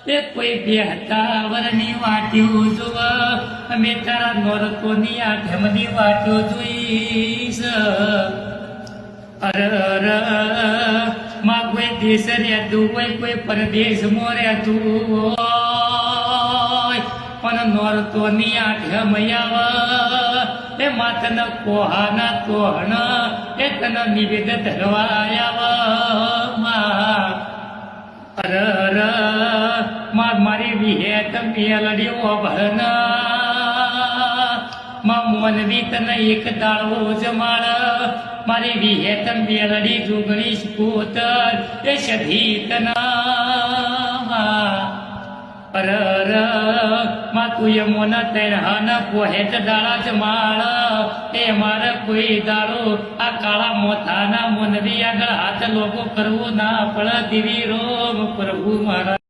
એ કોઈ બે હતા વરની વાટ્યું જોવ અમે તારા નોરતોની આઠમની વાટ્યો જોઈશ અર માં કોઈ દેશ રહેતું હોય કોઈ પરદેશમાં રહેતું હોય પણ નોરતોની આઠમ આવ એ માથન કોહાના તોહણ એ તન નિવેદ ધરવા આવ અર મારી વિહેત મેલડીઓ ભન મોનવી તને એક દાળો જમાડ મારી વિહેત મેલડી જુગણી સ્કૂતર એ સધી તના અર તું યમોન તૈરહન પોહેટ દાળા જમાડ એ મારે કોઈ દાડો આ કાળા મોથાના મોનવી આગળ હાથ લોગો કરવું ના પડે દિવી રોમ પ્રભુ મારા